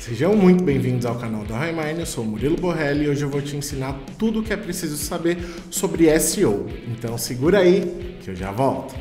Sejam muito bem-vindos ao canal da Highmine, eu sou o Murilo Borrelli e hoje eu vou te ensinar tudo o que é preciso saber sobre SEO. Então segura aí que eu já volto.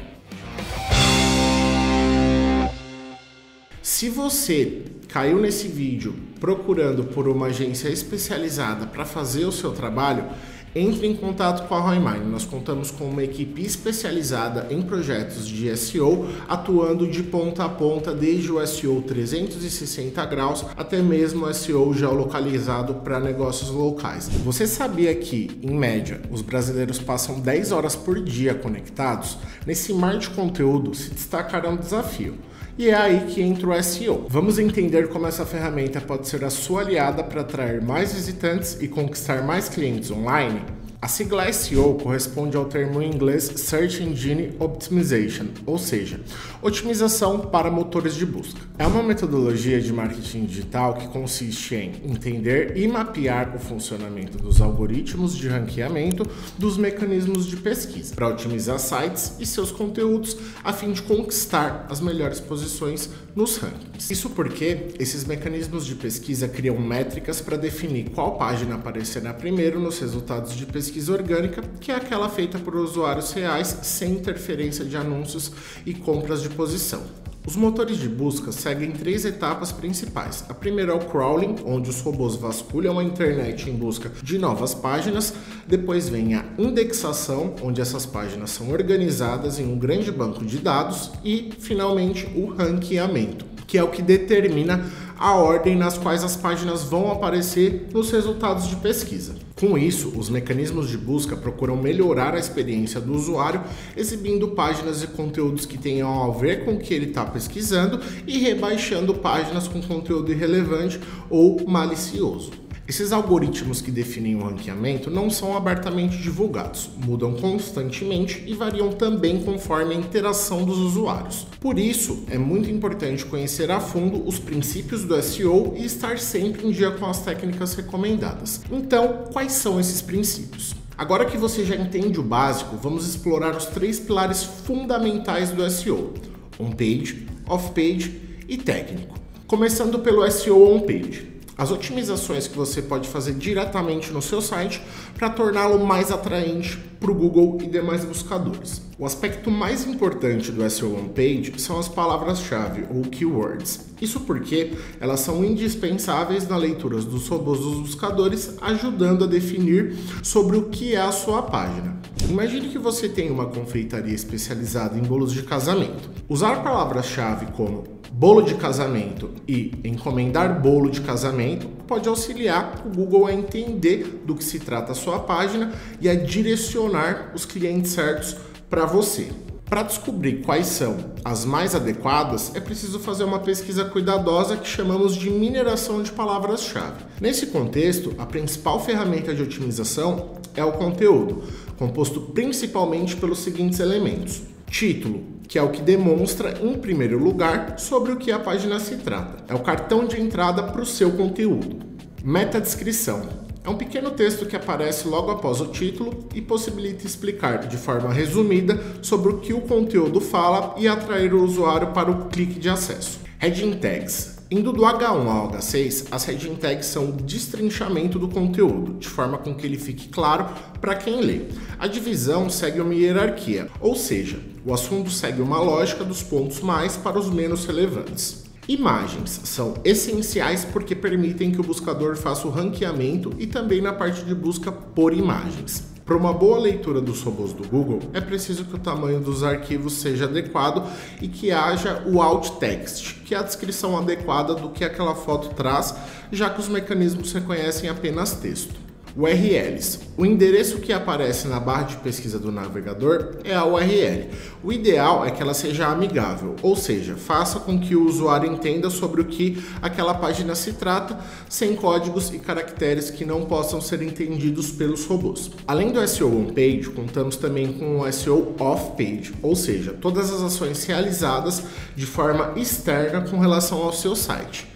Se você caiu nesse vídeo procurando por uma agência especializada para fazer o seu trabalho, entre em contato com a Highmine. Nós contamos com uma equipe especializada em projetos de SEO, atuando de ponta a ponta, desde o SEO 360 graus até mesmo o SEO geolocalizado para negócios locais. Você sabia que, em média, os brasileiros passam 10 horas por dia conectados? Nesse mar de conteúdo se destacará um desafio. E é aí que entra o SEO. Vamos entender como essa ferramenta pode ser a sua aliada para atrair mais visitantes e conquistar mais clientes online? A sigla SEO corresponde ao termo em inglês Search Engine Optimization, ou seja, otimização para motores de busca. É uma metodologia de marketing digital que consiste em entender e mapear o funcionamento dos algoritmos de ranqueamento dos mecanismos de pesquisa para otimizar sites e seus conteúdos a fim de conquistar as melhores posições nos rankings. Isso porque esses mecanismos de pesquisa criam métricas para definir qual página aparecerá primeiro nos resultados de pesquisa orgânica, que é aquela feita por usuários reais sem interferência de anúncios e compras de posição. Os motores de busca seguem 3 etapas principais. A primeira é o crawling, onde os robôs vasculham a internet em busca de novas páginas. Depois vem a indexação, onde essas páginas são organizadas em um grande banco de dados. E, finalmente, o ranqueamento, que é o que determina a ordem nas quais as páginas vão aparecer nos resultados de pesquisa. Com isso, os mecanismos de busca procuram melhorar a experiência do usuário, exibindo páginas e conteúdos que tenham a ver com o que ele está pesquisando e rebaixando páginas com conteúdo irrelevante ou malicioso. Esses algoritmos que definem o ranqueamento não são abertamente divulgados, mudam constantemente e variam também conforme a interação dos usuários. Por isso, é muito importante conhecer a fundo os princípios do SEO e estar sempre em dia com as técnicas recomendadas. Então, quais são esses princípios? Agora que você já entende o básico, vamos explorar os 3 pilares fundamentais do SEO: on-page, off-page e técnico. Começando pelo SEO on-page. As otimizações que você pode fazer diretamente no seu site para torná-lo mais atraente para o Google e demais buscadores. O aspecto mais importante do SEO on-page são as palavras-chave ou keywords. Isso porque elas são indispensáveis na leitura dos robôs dos buscadores, ajudando a definir sobre o que é a sua página. Imagine que você tem uma confeitaria especializada em bolos de casamento. Usar palavras-chave como bolo de casamento e encomendar bolo de casamento pode auxiliar o Google a entender do que se trata a sua página e a direcionar os clientes certos para você. Para descobrir quais são as mais adequadas, é preciso fazer uma pesquisa cuidadosa que chamamos de mineração de palavras-chave. Nesse contexto, a principal ferramenta de otimização é o conteúdo, composto principalmente pelos seguintes elementos: título, que é o que demonstra, em primeiro lugar, sobre o que a página se trata. É o cartão de entrada para o seu conteúdo. Metadescrição. É um pequeno texto que aparece logo após o título e possibilita explicar de forma resumida sobre o que o conteúdo fala e atrair o usuário para o clique de acesso. Heading Tags. Indo do H1 ao H6, as heading tags são o destrinchamento do conteúdo, de forma com que ele fique claro para quem lê. A divisão segue uma hierarquia, ou seja, o assunto segue uma lógica dos pontos mais para os menos relevantes. Imagens são essenciais porque permitem que o buscador faça o ranqueamento e também na parte de busca por imagens. Para uma boa leitura dos robôs do Google, é preciso que o tamanho dos arquivos seja adequado e que haja o alt text, que é a descrição adequada do que aquela foto traz, já que os mecanismos reconhecem apenas texto. URLs. O endereço que aparece na barra de pesquisa do navegador é a URL. O ideal é que ela seja amigável, ou seja, faça com que o usuário entenda sobre o que aquela página se trata, sem códigos e caracteres que não possam ser entendidos pelos robôs. Além do SEO on-page, contamos também com o SEO off-page, ou seja, todas as ações realizadas de forma externa com relação ao seu site.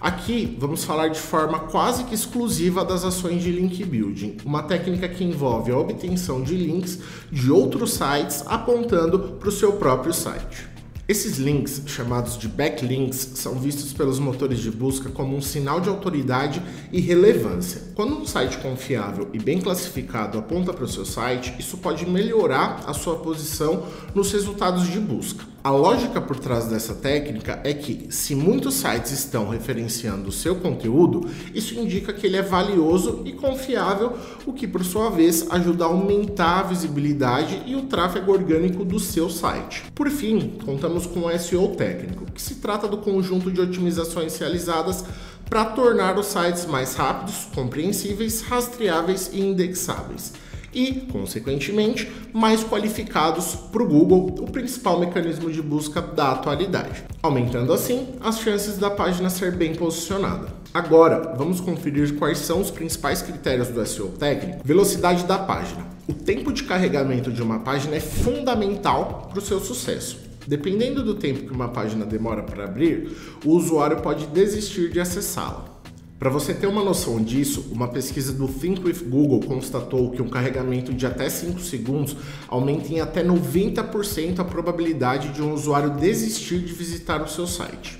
Aqui vamos falar de forma quase que exclusiva das ações de link building, uma técnica que envolve a obtenção de links de outros sites apontando para o seu próprio site. Esses links, chamados de backlinks, são vistos pelos motores de busca como um sinal de autoridade e relevância. Quando um site confiável e bem classificado aponta para o seu site, isso pode melhorar a sua posição nos resultados de busca. A lógica por trás dessa técnica é que, se muitos sites estão referenciando o seu conteúdo, isso indica que ele é valioso e confiável, o que, por sua vez, ajuda a aumentar a visibilidade e o tráfego orgânico do seu site. Por fim, contamos com o SEO técnico, que se trata do conjunto de otimizações realizadas para tornar os sites mais rápidos, compreensíveis, rastreáveis e indexáveis. E, consequentemente, mais qualificados para o Google, o principal mecanismo de busca da atualidade, aumentando assim as chances da página ser bem posicionada. Agora, vamos conferir quais são os principais critérios do SEO técnico. Velocidade da página. O tempo de carregamento de uma página é fundamental para o seu sucesso. Dependendo do tempo que uma página demora para abrir, o usuário pode desistir de acessá-la. Para você ter uma noção disso, uma pesquisa do Think with Google constatou que um carregamento de até 5 segundos aumenta em até 90% a probabilidade de um usuário desistir de visitar o seu site.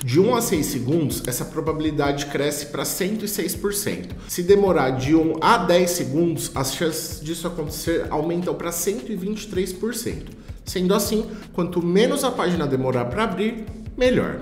De 1 a 6 segundos, essa probabilidade cresce para 106%. Se demorar de 1 a 10 segundos, as chances disso acontecer aumentam para 123%. Sendo assim, quanto menos a página demorar para abrir, melhor.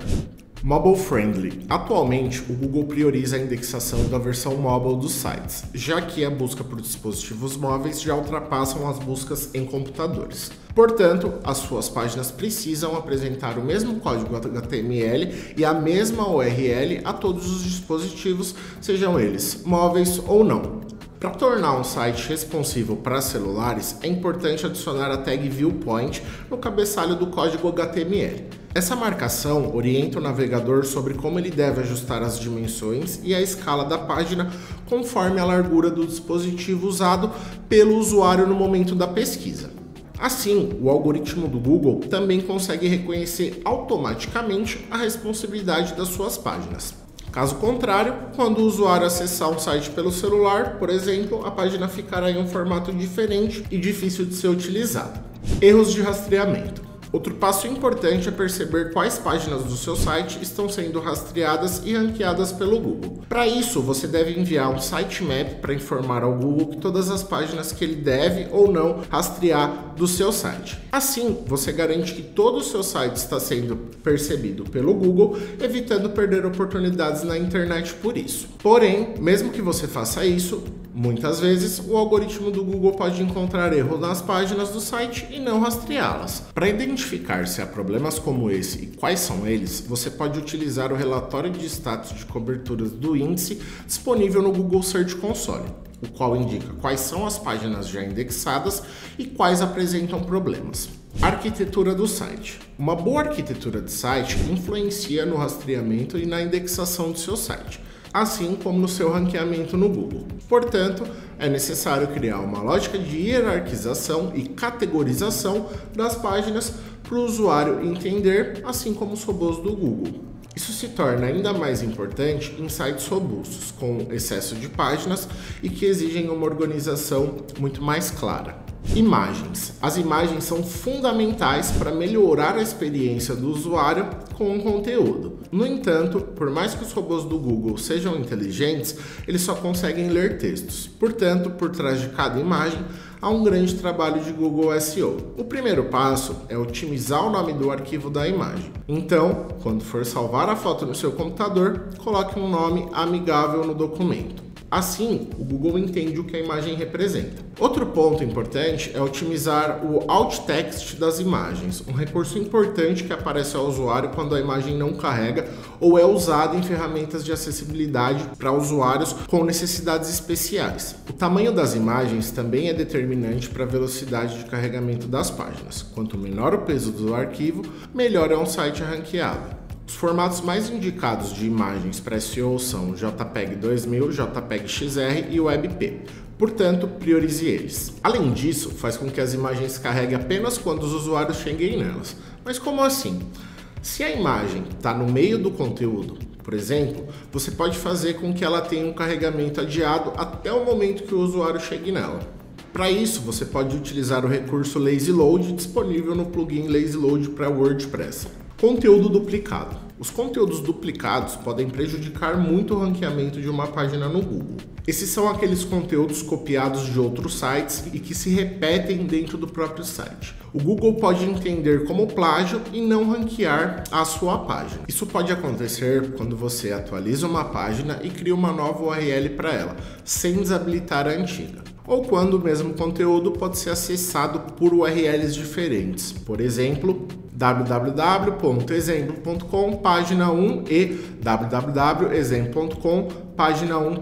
Mobile Friendly. Atualmente, o Google prioriza a indexação da versão mobile dos sites, já que a busca por dispositivos móveis já ultrapassam as buscas em computadores. Portanto, as suas páginas precisam apresentar o mesmo código HTML e a mesma URL a todos os dispositivos, sejam eles móveis ou não. Para tornar um site responsivo para celulares, é importante adicionar a tag Viewpoint no cabeçalho do código HTML. Essa marcação orienta o navegador sobre como ele deve ajustar as dimensões e a escala da página conforme a largura do dispositivo usado pelo usuário no momento da pesquisa. Assim, o algoritmo do Google também consegue reconhecer automaticamente a responsividade das suas páginas. Caso contrário, quando o usuário acessar um site pelo celular, por exemplo, a página ficará em um formato diferente e difícil de ser utilizado. Erros de rastreamento. Outro passo importante é perceber quais páginas do seu site estão sendo rastreadas e ranqueadas pelo Google. Para isso, você deve enviar um sitemap para informar ao Google que todas as páginas que ele deve ou não rastrear do seu site. Assim, você garante que todo o seu site está sendo percebido pelo Google, evitando perder oportunidades na internet por isso. Porém, mesmo que você faça isso, muitas vezes o algoritmo do Google pode encontrar erros nas páginas do site e não rastreá-las. Para identificar se há problemas como esse e quais são eles, você pode utilizar o relatório de status de coberturas do índice disponível no Google Search Console, o qual indica quais são as páginas já indexadas e quais apresentam problemas. Arquitetura do site. Uma boa arquitetura de site influencia no rastreamento e na indexação do seu site, assim como no seu ranqueamento no Google. Portanto, é necessário criar uma lógica de hierarquização e categorização das páginas para o usuário entender, assim como os robôs do Google. Isso se torna ainda mais importante em sites robustos, com excesso de páginas e que exigem uma organização muito mais clara. Imagens. As imagens são fundamentais para melhorar a experiência do usuário com o conteúdo. No entanto, por mais que os robôs do Google sejam inteligentes, eles só conseguem ler textos. Portanto, por trás de cada imagem, há um grande trabalho de Google SEO. O primeiro passo é otimizar o nome do arquivo da imagem. Então, quando for salvar a foto no seu computador, coloque um nome amigável no documento. Assim, o Google entende o que a imagem representa. Outro ponto importante é otimizar o alt text das imagens, um recurso importante que aparece ao usuário quando a imagem não carrega ou é usado em ferramentas de acessibilidade para usuários com necessidades especiais. O tamanho das imagens também é determinante para a velocidade de carregamento das páginas. Quanto menor o peso do arquivo, melhor é um site ranqueado. Os formatos mais indicados de imagens para SEO são JPEG 2000, JPEG XR e WebP. Portanto, priorize eles. Além disso, faz com que as imagens carreguem apenas quando os usuários cheguem nelas. Mas como assim? Se a imagem está no meio do conteúdo, por exemplo, você pode fazer com que ela tenha um carregamento adiado até o momento que o usuário chegue nela. Para isso, você pode utilizar o recurso Lazy Load disponível no plugin Lazy Load para WordPress. Conteúdo duplicado. Os conteúdos duplicados podem prejudicar muito o ranqueamento de uma página no Google. Esses são aqueles conteúdos copiados de outros sites e que se repetem dentro do próprio site. O Google pode entender como plágio e não ranquear a sua página. Isso pode acontecer quando você atualiza uma página e cria uma nova URL para ela, sem desabilitar a antiga. Ou quando o mesmo conteúdo pode ser acessado por URLs diferentes. Por exemplo, www.exemplo.com página 1 e www.exemplo.com página 1.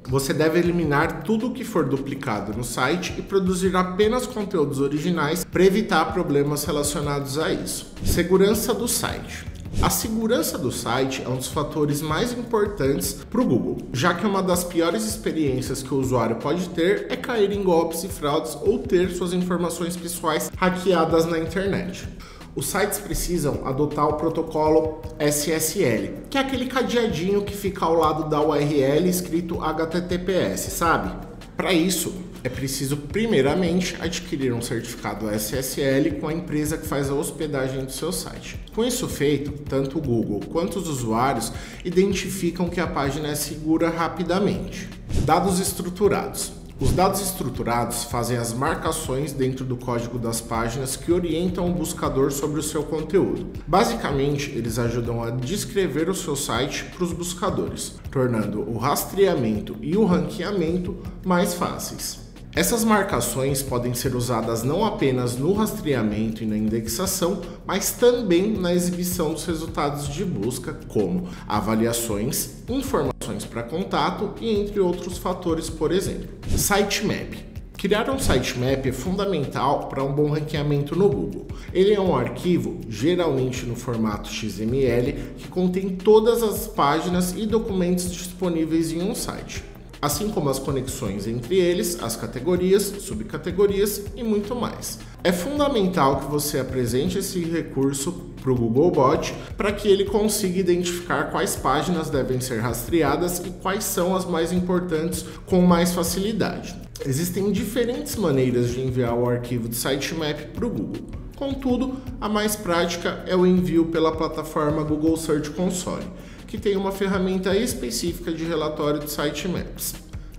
Você deve eliminar tudo o que for duplicado no site e produzir apenas conteúdos originais para evitar problemas relacionados a isso. Segurança do site. A segurança do site é um dos fatores mais importantes para o Google, já que uma das piores experiências que o usuário pode ter é cair em golpes e fraudes ou ter suas informações pessoais hackeadas na internet. Os sites precisam adotar o protocolo SSL, que é aquele cadeadinho que fica ao lado da URL escrito HTTPS, sabe? Para isso, é preciso primeiramente adquirir um certificado SSL com a empresa que faz a hospedagem do seu site. Com isso feito, tanto o Google quanto os usuários identificam que a página é segura rapidamente. Dados estruturados. Os dados estruturados fazem as marcações dentro do código das páginas que orientam o buscador sobre o seu conteúdo. Basicamente, eles ajudam a descrever o seu site para os buscadores, tornando o rastreamento e o ranqueamento mais fáceis. Essas marcações podem ser usadas não apenas no rastreamento e na indexação, mas também na exibição dos resultados de busca, como avaliações, informações para contato e entre outros fatores, por exemplo. Sitemap. Criar um sitemap é fundamental para um bom ranqueamento no Google. Ele é um arquivo, geralmente no formato XML, que contém todas as páginas e documentos disponíveis em um site, assim como as conexões entre eles, as categorias, subcategorias e muito mais. É fundamental que você apresente esse recurso para o Googlebot para que ele consiga identificar quais páginas devem ser rastreadas e quais são as mais importantes com mais facilidade. Existem diferentes maneiras de enviar o arquivo de sitemap para o Google. Contudo, a mais prática é o envio pela plataforma Google Search Console, que tem uma ferramenta específica de relatório de sitemaps.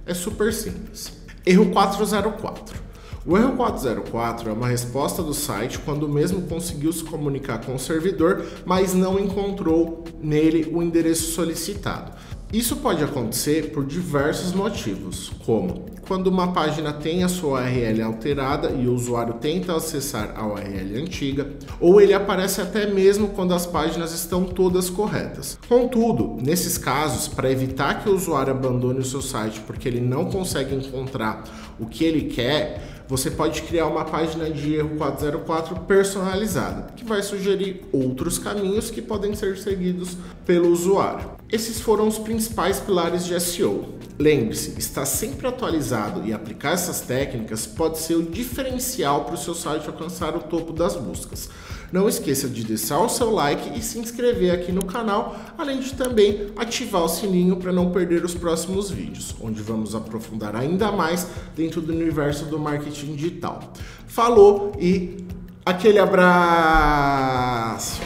É super simples. Erro 404. O erro 404 é uma resposta do site quando o mesmo conseguiu se comunicar com o servidor, mas não encontrou nele o endereço solicitado. Isso pode acontecer por diversos motivos, como quando uma página tem a sua URL alterada e o usuário tenta acessar a URL antiga, ou ele aparece até mesmo quando as páginas estão todas corretas. Contudo, nesses casos, para evitar que o usuário abandone o seu site porque ele não consegue encontrar o que ele quer, você pode criar uma página de erro 404 personalizada, que vai sugerir outros caminhos que podem ser seguidos pelo usuário. Esses foram os principais pilares de SEO. Lembre-se, estar sempre atualizado e aplicar essas técnicas pode ser o diferencial para o seu site alcançar o topo das buscas. Não esqueça de deixar o seu like e se inscrever aqui no canal, além de também ativar o sininho para não perder os próximos vídeos, onde vamos aprofundar ainda mais dentro do universo do marketing digital. Falou e aquele abraço!